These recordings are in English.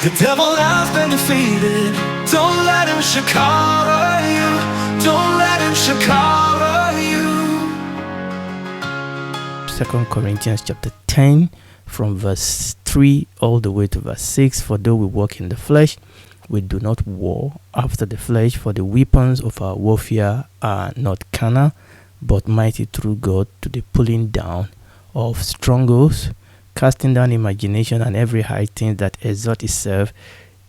The devil has been defeated. Don't let him shakara you. Don't let him shakara you. 2 Corinthians chapter 10 from verse 3 all the way to verse 6. For though we walk in the flesh, we do not war after the flesh, for the weapons of our warfare are not carnal, but mighty through God to the pulling down of strongholds, casting down imagination and every high thing that exalts itself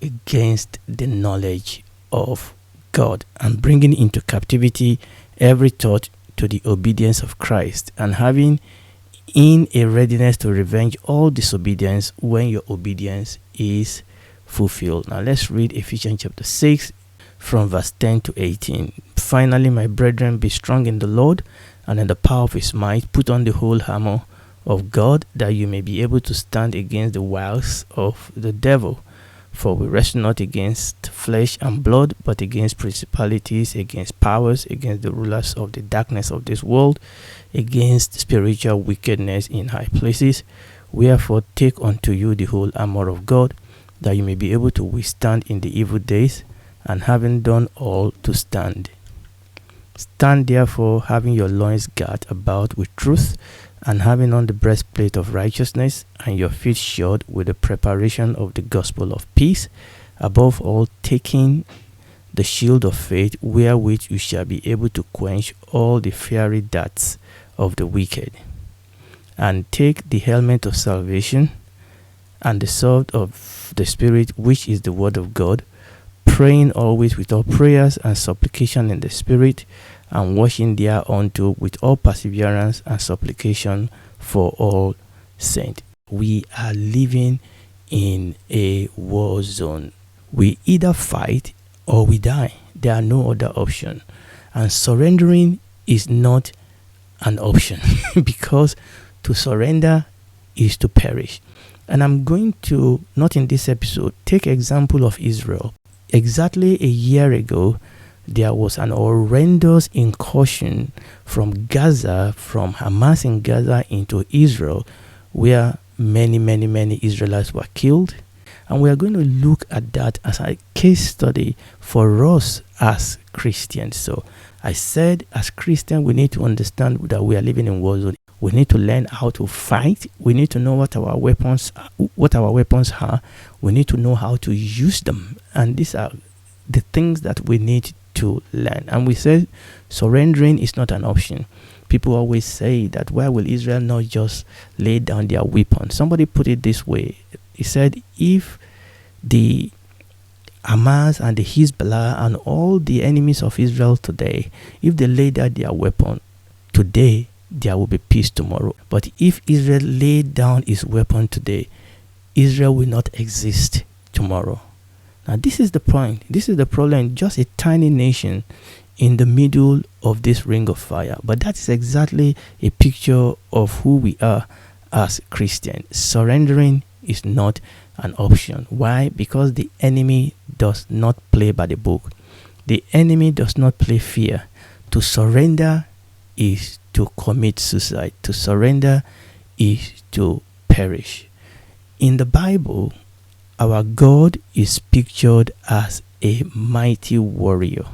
against the knowledge of God, and bringing into captivity every thought to the obedience of Christ, and having in a readiness to revenge all disobedience when your obedience is fulfilled. Now let's read Ephesians chapter 6 from verse 10 to 18. Finally, my brethren, be strong in the Lord and in the power of his might. Put on the whole armor of God, that you may be able to stand against the wiles of the devil. For we wrestle not against flesh and blood, but against principalities, against powers, against the rulers of the darkness of this world, against spiritual wickedness in high places. Wherefore take unto you the whole armor of God, that you may be able to withstand in the evil days, and having done all, to stand. Stand therefore, having your loins girt about with truth, and having on the breastplate of righteousness, and your feet shod with the preparation of the gospel of peace. Above all, taking the shield of faith, wherewith you shall be able to quench all the fiery darts of the wicked. And take the helmet of salvation, and the sword of the Spirit, which is the word of God, praying always with all prayers and supplication in the Spirit, and watching thereunto with all perseverance and supplication for all saints. We are living in a war zone. We either fight or we die. There are no other option. And surrendering is not an option because to surrender is to perish. And I'm going to, not in this episode, take example of Israel. Exactly a year ago, there was an horrendous incursion from Gaza, from Hamas in Gaza into Israel, where many Israelites were killed. And we are going to look at that as a case study for us as Christians. So I said, as Christians, we need to understand that we are living in war zone. We need to learn how to fight. We need to know what our weapons are. We need to know how to use them. And these are the things that we need to learn. And we said surrendering is not an option. People always say that, why will Israel not just lay down their weapons? Somebody put it this way. He said, if the Hamas and the Hezbollah and all the enemies of Israel today, if they lay down their weapon today, there will be peace tomorrow. But if Israel laid down its weapon today, Israel will not exist tomorrow. Now this is the point. This is the problem. Just a tiny nation in the middle of this ring of fire. But that is exactly a picture of who we are as Christians. Surrendering is not an option. Why? Because the enemy does not play by the book. The enemy does not play fair. To surrender is to commit suicide. To surrender is to perish. In the Bible, our God is pictured as a mighty warrior.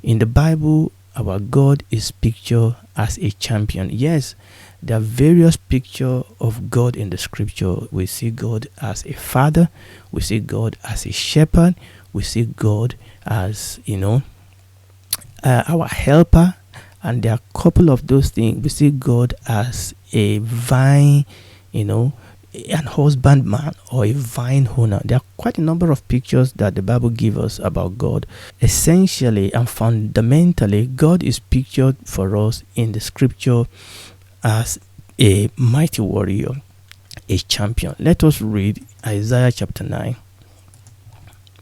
In the Bible, our God is pictured as a champion. Yes, there are various pictures of God in the scripture. We see God as a father. We see God as a shepherd. We see God as, our helper. And there are a couple of those things. We see God as a vine, an husbandman or a vine owner. There are quite a number of pictures that the Bible gives us about God. Essentially and fundamentally, God is pictured for us in the scripture as a mighty warrior, a champion. Let us read Isaiah chapter 9,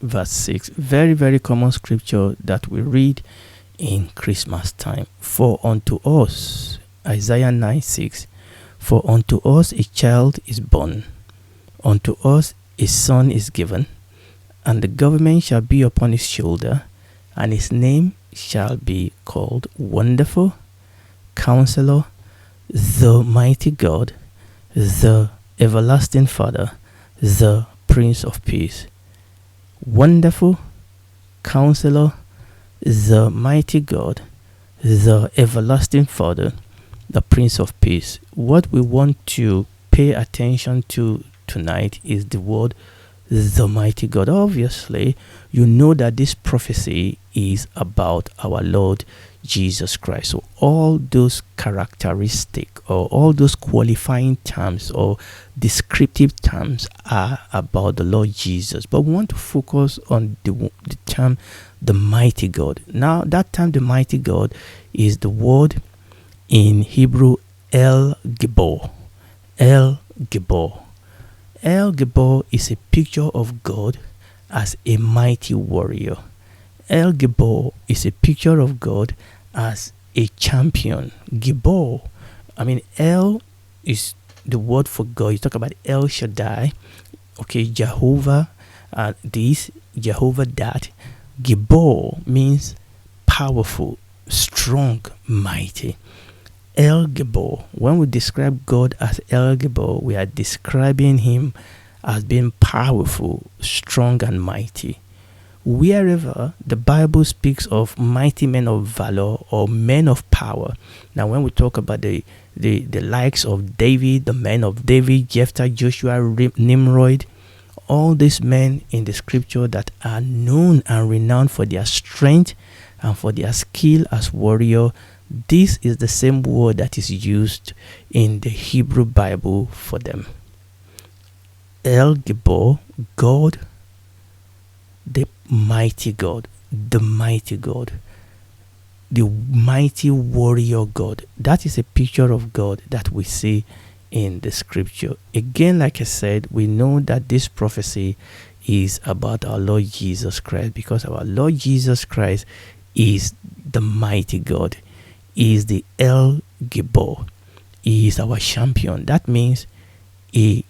verse 6. Very common scripture that we read in Christmas time. For unto us, Isaiah 9:6, for unto us a child is born, unto us a son is given, and the government shall be upon his shoulder, and his name shall be called Wonderful, Counselor, the Mighty God, the Everlasting Father, the Prince of Peace. Wonderful Counselor, the mighty God, the everlasting Father, the Prince of Peace. What we want to pay attention to tonight is the word the mighty God. Obviously, you know that this prophecy is about our Lord Jesus Christ. So all those characteristics or all those qualifying terms or descriptive terms are about the Lord Jesus. But we want to focus on the term the mighty God. Now that term the mighty God is the word in Hebrew El Gibor. El Gibor. El Gibor is a picture of God as a mighty warrior. El Gibor is a picture of God as a champion. Gibor, El is the word for God. You talk about El Shaddai, okay, Jehovah, this, Jehovah that. Gibor means powerful, strong, mighty. El Gibor. When we describe God as El Gibor, we are describing him as being powerful, strong, and mighty. Wherever the Bible speaks of mighty men of valor or men of power, now when we talk about the likes of David, the men of David, Jephthah, Joshua, Nimrod, all these men in the scripture that are known and renowned for their strength and for their skill as warrior, this is the same word that is used in the Hebrew Bible for them. El Gibor, God, the mighty God, the mighty God, the mighty warrior God. That is a picture of God that we see in the scripture. Again, like I said, we know that this prophecy is about our Lord Jesus Christ, because our Lord Jesus Christ is the mighty God. He is the El Gibor. He is our champion. That means he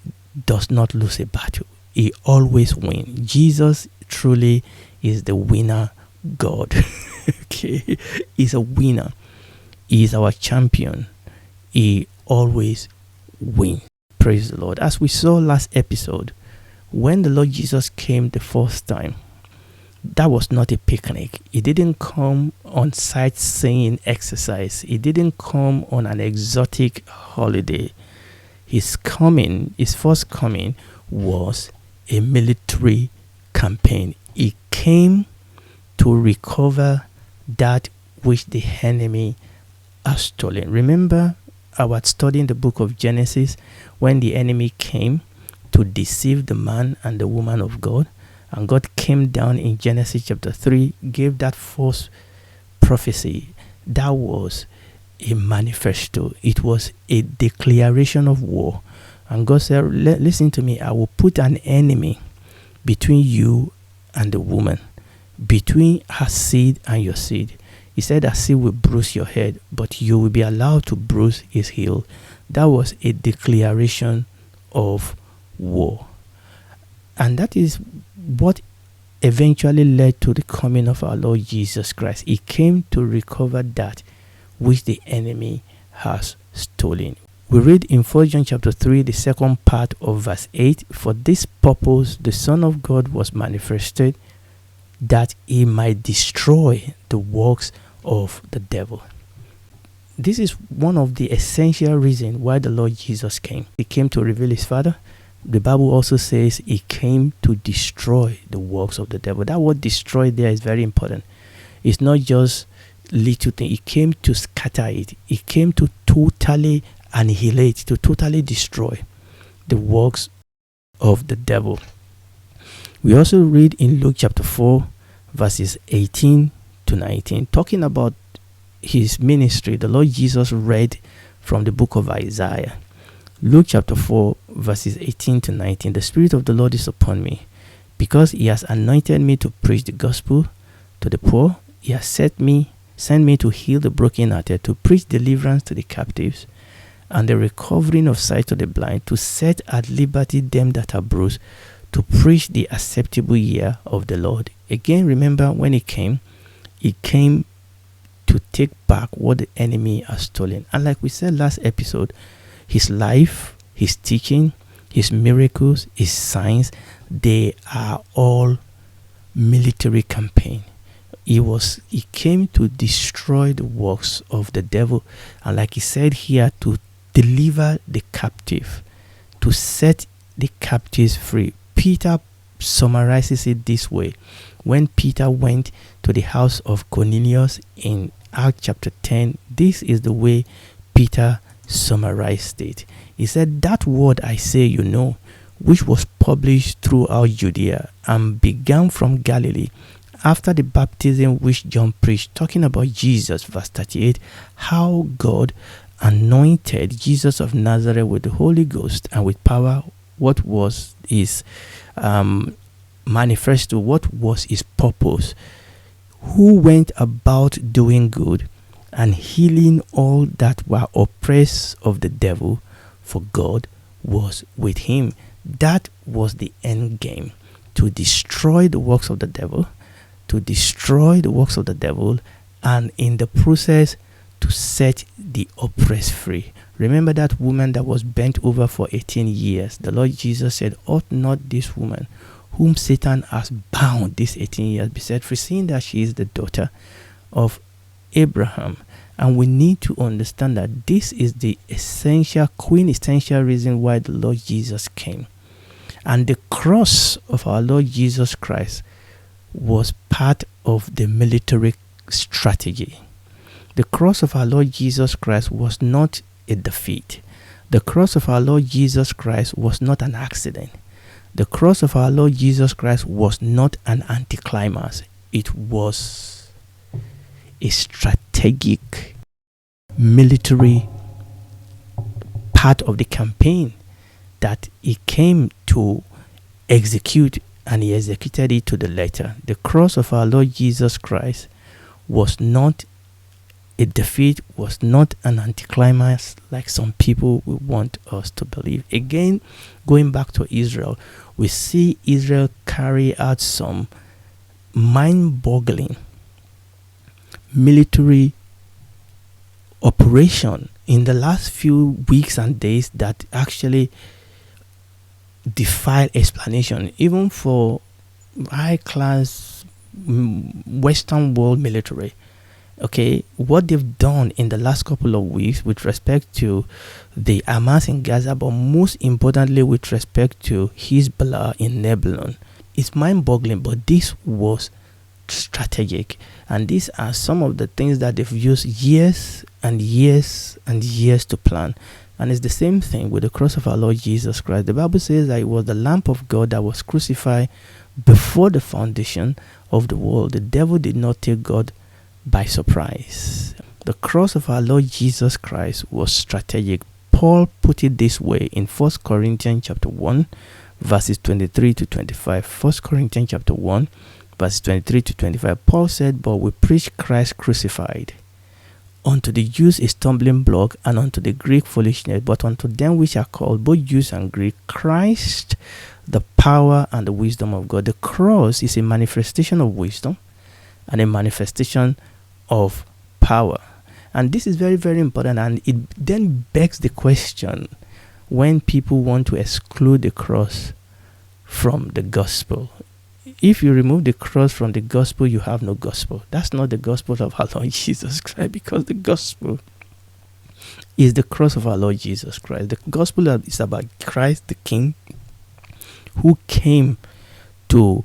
does not lose a battle. He always wins. Jesus truly is the winner God. Okay, he's a winner. He is our champion. He always wins. Praise the Lord. As we saw last episode, when the Lord Jesus came the first time, that was not a picnic. He didn't come on sightseeing exercise. He didn't come on an exotic holiday. His first coming was a military campaign. He came to recover that which the enemy has stolen. Remember, I was studying the book of Genesis when the enemy came to deceive the man and the woman of God. And God came down in Genesis chapter 3, gave that false prophecy. That was a manifesto. It was a declaration of war. And God said, listen to me, I will put an enemy between you and the woman, between her seed and your seed. He said, her seed will bruise your head, but you will be allowed to bruise his heel. That was a declaration of war. And that is what eventually led to the coming of our Lord Jesus Christ. He came to recover that which the enemy has stolen. We read in 1 John chapter 3, the second part of verse 8, for this purpose the Son of God was manifested, that he might destroy the works of the devil. This is one of the essential reasons why the Lord Jesus came. He came to reveal his Father. The Bible also says he came to destroy the works of the devil. That word destroy there is very important. It's not just little thing. He came to scatter it. He came to totally annihilate, to totally destroy the works of the devil. We also read in Luke chapter 4 verses 18 to 19, talking about his ministry. The Lord Jesus read from the book of Isaiah. Luke chapter 4 verses 18 to 19. The Spirit of the Lord is upon me, because he has anointed me to preach the gospel to the poor. He has sent me to heal the brokenhearted, to preach deliverance to the captives, and the recovering of sight to the blind, to set at liberty them that are bruised, to preach the acceptable year of the Lord. Again, remember when he came to take back what the enemy has stolen. And like we said last episode, his life, his teaching, his miracles, his signs, they are all military campaign. He came to destroy the works of the devil, and like he said here, to deliver the captive, to set the captives free. Peter summarizes it this way when Peter went to the house of Cornelius in Acts chapter 10. This is the way Peter summarized it. He said, "That word I say, you know, which was published throughout Judea and began from Galilee after the baptism which John preached," talking about Jesus, verse 38, how God anointed Jesus of Nazareth with the Holy Ghost and with power. What was his manifesto? What was his purpose? Who went about doing good and healing all that were oppressed of the devil, for God was with him. That was the end game, to destroy the works of the devil, and in the process to set the oppressed free. Remember that woman that was bent over for 18 years. The Lord Jesus said, "Ought not this woman, whom Satan has bound these 18 years, be set free, seeing that she is the daughter of Abraham?" And we need to understand that this is the quintessential reason why the Lord Jesus came. And the cross of our Lord Jesus Christ was part of the military strategy. The cross of our Lord Jesus Christ was not a defeat. The cross of our Lord Jesus Christ was not an accident. The cross of our Lord Jesus Christ was not an anticlimax. It was a strategic military part of the campaign that he came to execute, and he executed it to the letter. The cross of our Lord Jesus Christ was not a defeat, was not an anticlimax like some people will want us to believe. Again, going back to Israel, we see Israel carry out some mind-boggling military operation in the last few weeks and days that actually defy explanation, even for high-class Western world military. Okay, what they've done in the last couple of weeks with respect to the Hamas in Gaza, but most importantly with respect to Hezbollah in Lebanon, is mind-boggling. But this was strategic, and these are some of the things that they've used years and years and years to plan. And it's the same thing with the cross of our Lord Jesus Christ. The Bible says that it was the Lamb of God that was crucified before the foundation of the world. The devil did not take God by surprise. The cross of our Lord Jesus Christ was strategic. Paul put it this way in 1 Corinthians chapter 1 verses 23 to 25. 1 Corinthians chapter 1 verses 23 to 25. Paul said, "But we preach Christ crucified, unto the Jews a stumbling block, and unto the Greek foolishness, but unto them which are called, both Jews and Greek, Christ the power and the wisdom of God." The cross is a manifestation of wisdom and a manifestation of power. And this is very, very important. And it then begs the question, when people want to exclude the cross from the gospel. If you remove the cross from the gospel, you have no gospel. That's not the gospel of our Lord Jesus Christ, because the gospel is the cross of our Lord Jesus Christ. The gospel is about Christ the King, who came to,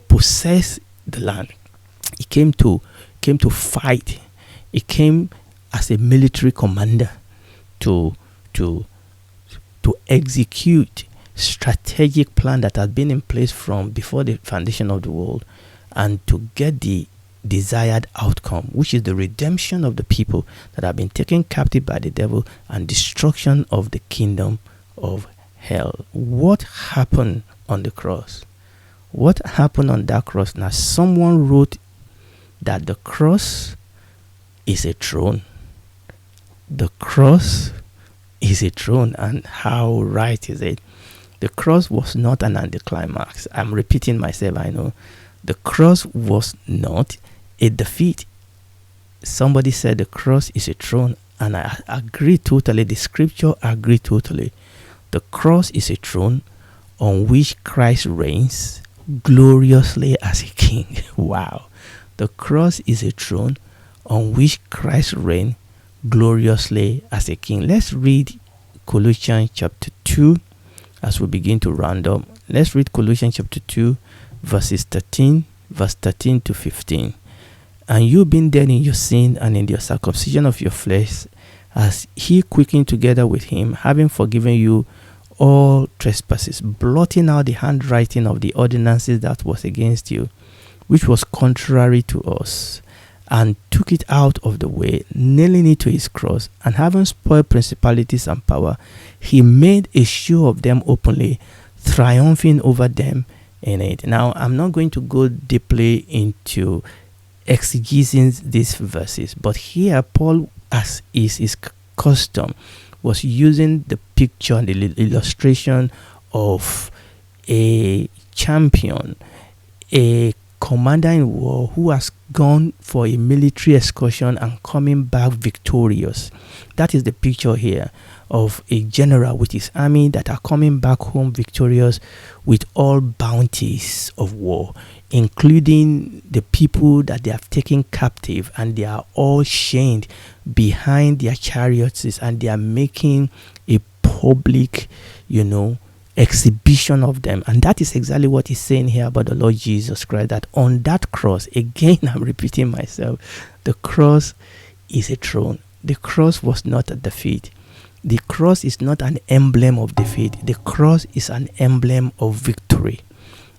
possess the land. He came to fight. He came as a military commander to execute strategic plan that had been in place from before the foundation of the world, and to get the desired outcome, which is the redemption of the people that have been taken captive by the devil and destruction of the kingdom of hell. What happened on the cross? What happened on that cross? Now, someone wrote that the cross is a throne. The cross is a throne. And how right is it? The cross was not an anticlimax. I'm repeating myself, I know. The cross was not a defeat. Somebody said the cross is a throne, and I agree totally. The scripture agree totally. The cross is a throne on which Christ reigns gloriously as a king. Wow. The cross is a throne on which Christ reigns gloriously as a king. Let's read Colossians chapter 2 as we begin to round up. Let's read Colossians chapter 2 verse 13 to 15. And you being dead in your sin and in the circumcision of your flesh, as he quickened together with him, having forgiven you all trespasses, blotting out the handwriting of the ordinances that was against you, which was contrary to us, and took it out of the way, nailing it to his cross, and having spoiled principalities and power, he made a show of them openly, triumphing over them in it. Now, I'm not going to go deeply into exegesing these verses, but here Paul, as is his custom, was using the picture and the illustration of a champion, a commander in war who has gone for a military excursion and coming back victorious. That is the picture here of a general with his army that are coming back home victorious with all bounties of war, including the people that they have taken captive, and they are all chained behind their chariots, and they are making a public, exhibition of them. And that is exactly what he's saying here about the Lord Jesus Christ, that on that cross, again, I'm repeating myself, the cross is a throne. The cross was not a defeat. The cross is not an emblem of defeat. The cross is an emblem of victory.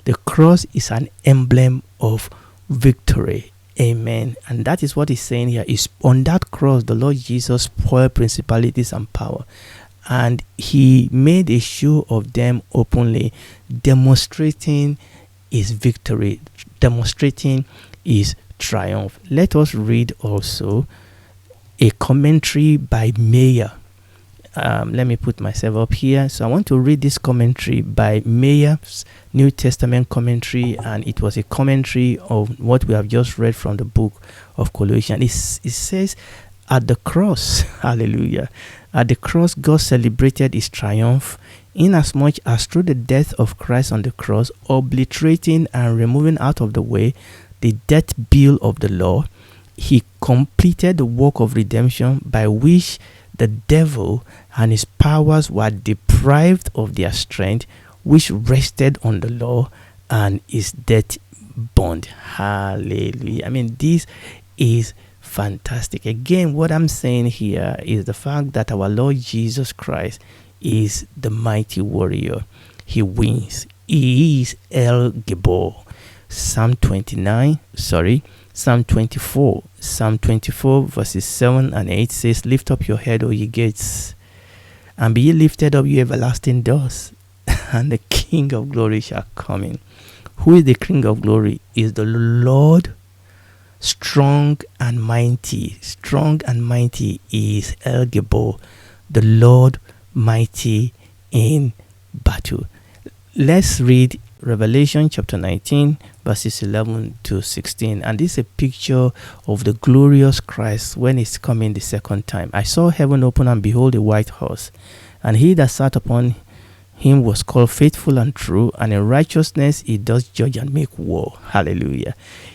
The cross is an emblem of victory. Amen. And that is what he's saying here. Is on that cross, the Lord Jesus spoiled principalities and power, and he made a show of them openly, demonstrating his victory, demonstrating his triumph. Let us read also a commentary by Mayer. Let me put myself up here. So I want to read this commentary by Mayer's New Testament commentary, and it was a commentary of what we have just read from the book of Colossians. It says, at the cross, hallelujah, at the cross, God celebrated his triumph, inasmuch as through the death of Christ on the cross, obliterating and removing out of the way the death bill of the law, he completed the work of redemption by which the devil and his powers were deprived of their strength, which rested on the law and his death bond. Hallelujah. I mean, this is fantastic. Again, what I'm saying here is the fact that our Lord Jesus Christ is the mighty warrior. He wins. He is El Gibor. Psalm 24 verses 7 and 8 says, lift up your head, O ye gates, and be ye lifted up, ye everlasting doors, and the King of glory shall come in. Who is the King of glory? Is the Lord strong and mighty. Strong and mighty is El Gibor, the Lord mighty in battle. Let's read Revelation chapter 19 verses 11 to 16, and this is a picture of the glorious Christ when he's coming the second time. I saw heaven open, and behold, a white horse, and he that sat upon him was called Faithful and True, and in righteousness he does judge and make war. Hallelujah.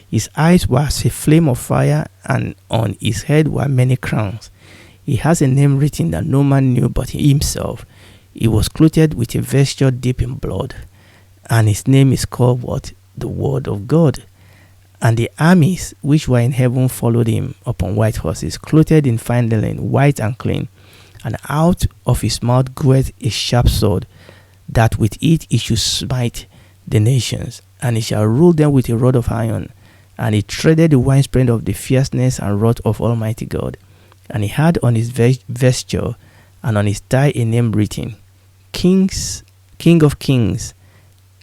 His eyes were as a flame of fire, and on his head were many crowns. He has a name written that no man knew but himself. He was clothed with a vesture dipped in blood, and his name is called what? The Word of God. And the armies which were in heaven followed him upon white horses, clothed in fine linen, white and clean. And out of his mouth goeth a sharp sword, that with it he should smite the nations, and he shall rule them with a rod of iron. And he treaded the winespread of the fierceness and wrath of Almighty God. And he had on his vesture and on his thigh a name written, King of Kings,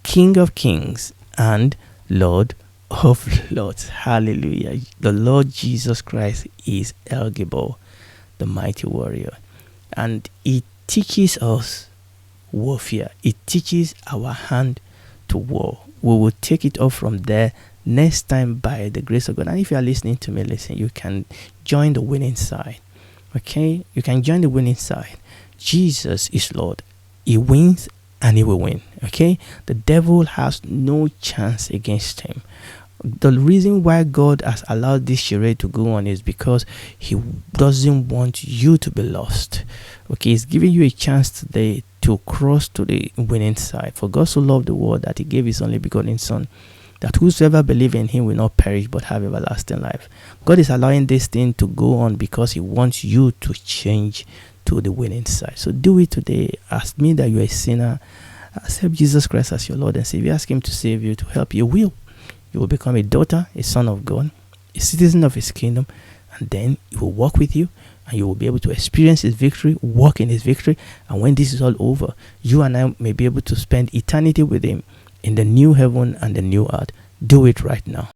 King of Kings, and Lord of Lords. Hallelujah. The Lord Jesus Christ is El Gibor, the mighty warrior. And it teaches us warfare. It teaches our hand to war. We will take it off from there next time by the grace of God. And if you are listening to me, listen, you can join the winning side. Okay? You can join the winning side. Jesus is Lord. He wins and he will win. Okay, the devil has no chance against him. The reason why God has allowed this charade to go on is because he doesn't want you to be lost. Okay, he's giving you a chance today to cross to the winning side. For God so loved the world that he gave his only begotten son, that whosoever believes in him will not perish but have everlasting life. God is allowing this thing to go on because he wants you to change to the winning side. So do it today. Ask me that you're a sinner. Accept Jesus Christ as your Lord and Savior. Ask him to save you, to help you. You will become a daughter, a son of God, a citizen of his kingdom, and then he will walk with you, and you will be able to experience his victory, walk in his victory. And when this is all over, you and I may be able to spend eternity with him in the new heaven and the new earth. Do it right now.